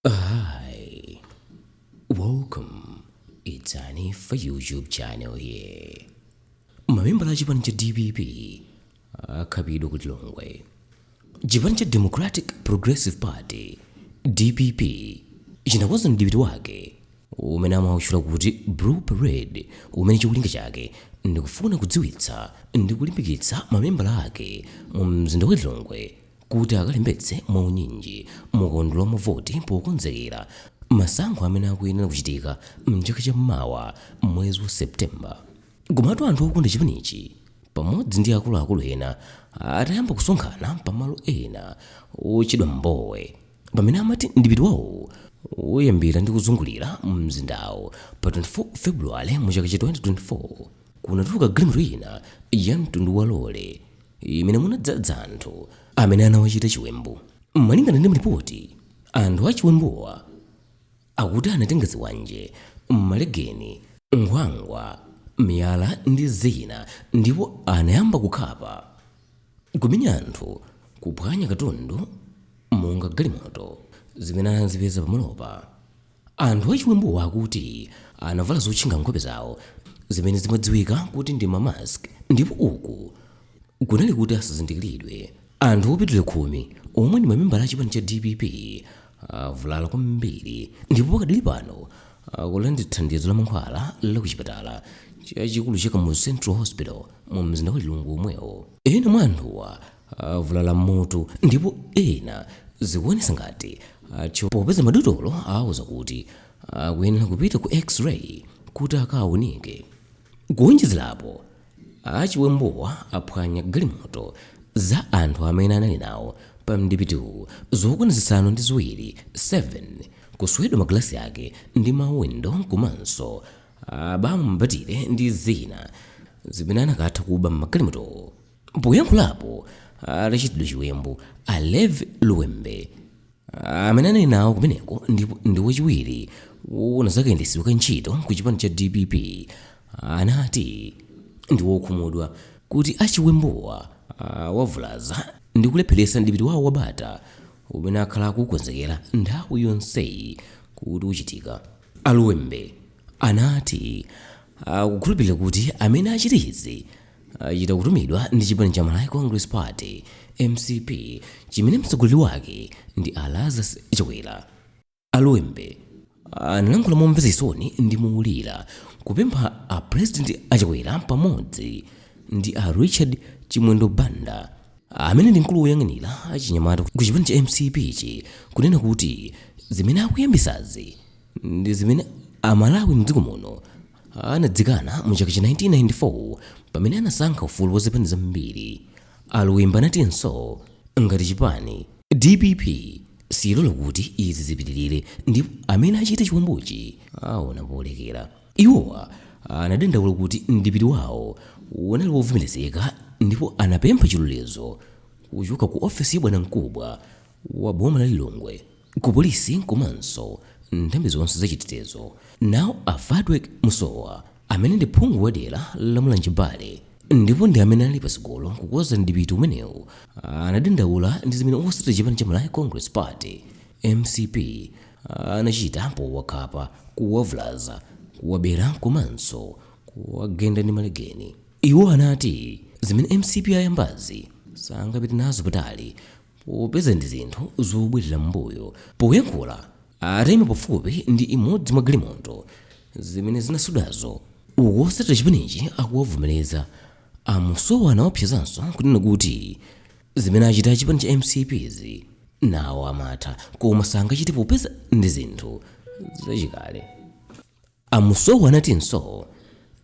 Hi, welcome. It's Annie for YouTube channel here. Membala Achipani cha Dpp Akhapidwa ku Lilongwe. Chipani cha Democratic Progressive Party DPP chinakonza mdipiti wake umene amawutcha kuti Blue Parade umene cholinga chake ndi kufuna kudziwitsa ndi kulimbikitsa mamembala ake mu mzinda wa Lilongwe kuti akalembetse mwa unyinji mukondolo mavoti pokonzekera masankho amene akuyenera kuchitika mchaka cha mawa mwezi wa September. Komatu anthu okonda chipanichi pamodzi ndi akuluakulu ena atayamba kusonkhana pamalo ena otchedwa mbowe pamene amati mdipiti wawo uyambira ndi kuzungulira mzindawo pa 24 February mu chaka cha 2024 kunatuluka galimoto ina ya mtundu wa lole imene munadzadza anthu amene anawachita chiwembu. Malingana ndi ripoti, anthu achiwembuwa akuti anatenga ziwanje, malegeni, nkhwangwa, miyala ndi zina ndipo anayamba kukhapa kumenya anthu, kuphwanya katundu monga galimoto zimene anazipeza pamalopa. Anthu achiwembuwa akuti anavala zotchinga nkhope zawo zimene zimadziwika kuti ndi mamask ndipo uku kunali kuti asazindikiridwe. Anthu opitilira 10 omwe ndi mamembala achipani cha DPP avulala kwambiri ndipo pakadali pano akulandira thandizo la mankhwala la kuchipatala chachikulu cha Kamuzu Central Hospital mu mzinda wa Lilongwe omwewo. Ena mwa anthuwa avulala mutu ndipo ena zikuonesa ngati popeza madotolo awauza kuti akuyenera kupita ku x-ray kuti akaoneke. Kuonjezerapo achiwembuwa aphwanya galimoto za anthu amene anali nawo pa mdipitiwu zokwana zisanu ndi ziwiri 7 kuswedwa magalasi ake ndi mawindo komanso abamu mbatire ndi zina zimene anakatha kuba mmagalimoto. Poyankhulapo atachitidwa chiwembu Levi Luwembe amene anali nawo kumeneko ndipo ndi wachiwiri una zakayendetsedwe ka ntchito ku chipani cha DPP anati ndi wokhumudwa kuti achiwembuwa wavulaza ndi kulepheretsa mdipiti wawo wabata umene akhala akukonzekera nthawi yonseyi kuti uchitika. Aluwembe anati akukhulupirira kuti amene achita izi achita kutumidwa ndi chipani cha Malawi Congress Party MCP chimene mtsogoleri wake ndi Alazas Chakwera. Aluwembe analankhula momvetsa chisoni ndi moulira kupempha a President Chakwera pamodzi ndi a Richard Chimwendo Banda amene ndi mkulu woyang'anira achinyamata ku chipani cha MCP ichi kunena kuti zimene akuyambisazi ndi zimene amalawi mdziko muno anadzikana mu chaka cha 1994 pamene anasankha ufulu wa zipani zambiri. Aluwembe anatinso ngati chipani DPP silola kuti izi zipitirire ndipo amene achita chiwembuchi aona polekera. Iwowa anadandaula kuti mdipiti wawo unali wovomerezeka ndipo anapempha chilolezo kuchoka ku ofesi ya bwanamkubwa wa boma la Lilongwe, ku polisi komanso nthambi zonse zachitetezo. Nawo Afadwek Musowa amene ndi phungu wa dera la Mulanjibale ndipo ndi amene ali patsogolo kukonza mdipiti umenewu anadandaula ndi zimene otsatira chipani cha Malawi Congress Party MCP anachita powakhapa, kuwavulaza, kuwabera komanso kuwagenda ndi malegeni. Iwo anati zimene MCP ayambazi sangapite nazo patali popeza ndi zinthu zobwerera m'mbuyo. Poyankhula atayima pafupi ndi imodzi mwa galimoto zimene zinasudwazo otsatira chipanichi akuwavomereza. Amusowa anaopsezanso kunena kuti zimene achita chipani cha MCPzi nawo amatha koma sangachite popeza ndi zinthu zachikale. Amusowa anatinso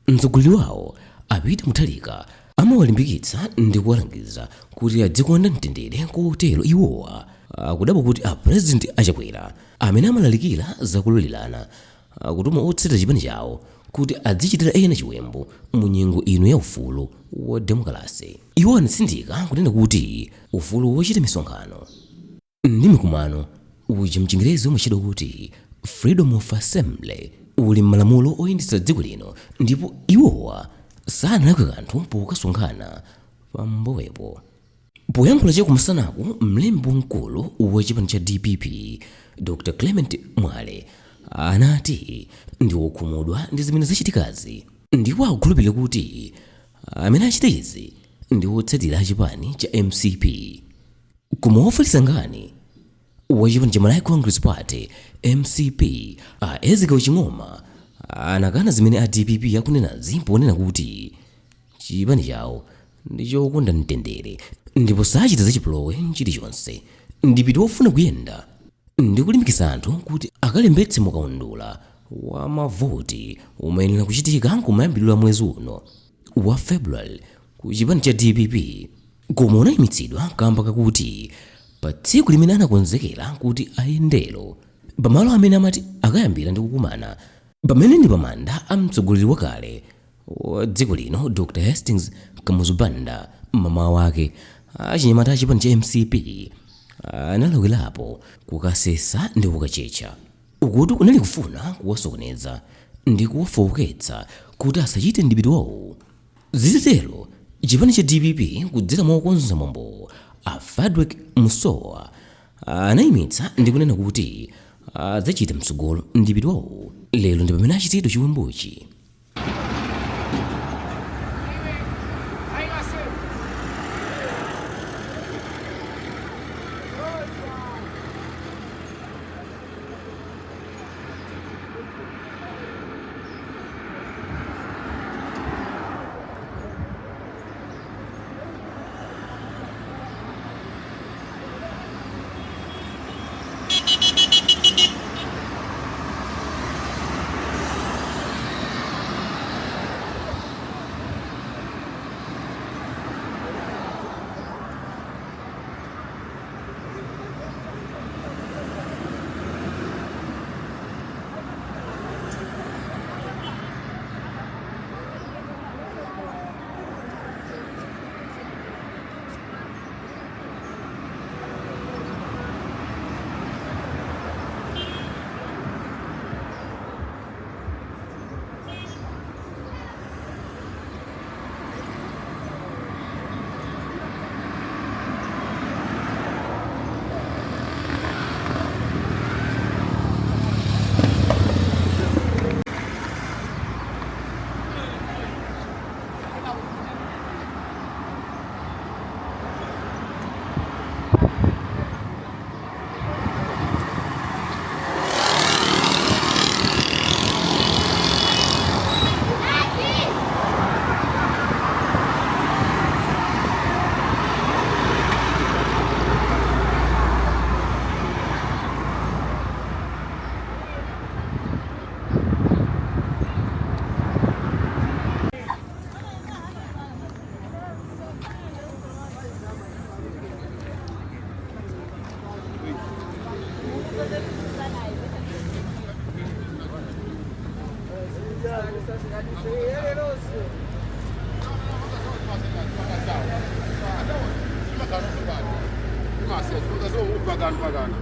mtsogoleri wawo apite muthalika amawalimbikitsa ndi kuwalangiza kuti adzikonda mtendere kotero iwowa akudabwa kuti a President Chakwera amene amalalikira zakulolelana akutuma otsatira chipani chawo kuti adzichitira ena chiwembu mu nyengo ino ya ufulu wa demokrasi. Iwo anatsindika kunena kuti ufulu wochita misonkhano ndi mikumano uja mchingerezi umachedwa kuti freedom of assembly uli m'malamulo oyendetsa dziko lino ndipo iwowa sanalakwe kanthu pokasonkhana pambowepo. Poyankhula chakumasanaku, mlembi mkulu wa chipani cha DPP Dr. Clement Mwale anati ndi wokhumudwa ndi zimene zachitikazi, ndipo akukhulupirira kuti amene achita izi ndi wotsatira chipani cha MCP. Koma wofalitsa nkhani wa chipani cha Malawi Congress Party MCP Ezekiel Ching'oma anakana zimene a DPP akunenazi ponena kuti chipani chawo ndi chokonda mtendere ndipo sachita zachipolowe chilichonse. Mdipiti wofuna kuyenda ndi kulimbikitsa anthu kuti akalembetse kawundula wa mavoti umene kuchitika kumayambiriro a mwezi uno wa February ku chipani cha DPP, koma unayimitsidwa kamba kakuti pa tsiku limene anakonzekera kuti ayendero pamalo amene amati akayambira ndi kukumana pamene ndi pamanda a mtsogoleri wakale wa dziko lino Dr. Hastings Kamuzu Banda. Mama wake achinyamata a chipani cha MCP analowerapo kukasesa ndi kukachecha ukuti kunali kufuna kuwasokoneza ndi kuwafowoketsa kuti asachite mdipiti wawo. Zitero chipani cha DPP kudzera mwa okonza mwambo a Frederick Musowa anayimitsa ndi kunena kuti adzachita mtsogolo mdipiti wawo. Lero ndi pamene achitidwa chiwembuchi. Pagana.